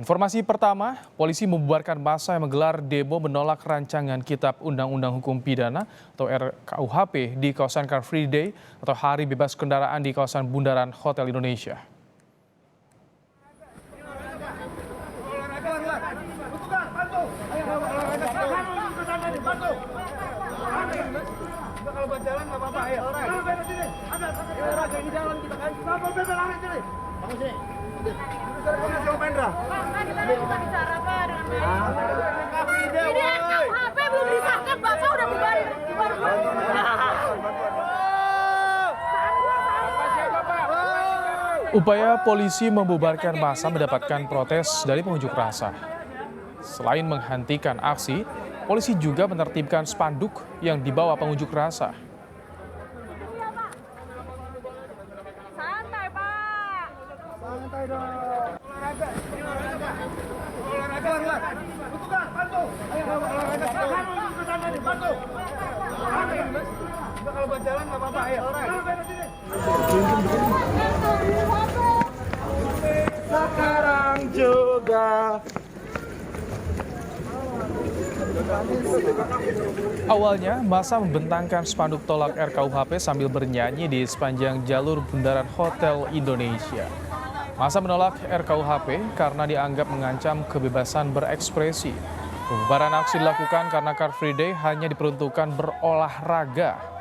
Informasi pertama, polisi membubarkan massa yang menggelar demo menolak rancangan Kitab Undang-Undang Hukum Pidana atau RKUHP di kawasan Car Free Day atau Hari Bebas Kendaraan di kawasan Bundaran Hotel Indonesia. Ini RKUHP belum disahkan, Bapak udah bubarin. Upaya polisi membubarkan massa mendapatkan protes dari pengunjuk rasa. Selain menghentikan aksi, polisi juga menertibkan spanduk yang dibawa pengunjuk rasa. Santai, Pak. Santai dong. Olahraga. Bukan, bantu. Ayo, olahraga. Bantu. Kalau buat jalan nggak apa-apa, ayo. Sekarang juga. Awalnya, massa membentangkan spanduk tolak RKUHP sambil bernyanyi di sepanjang jalur Bundaran Hotel Indonesia. Massa menolak RKUHP karena dianggap mengancam kebebasan berekspresi. Pembubaran aksi dilakukan karena Car Free Day hanya diperuntukkan berolahraga.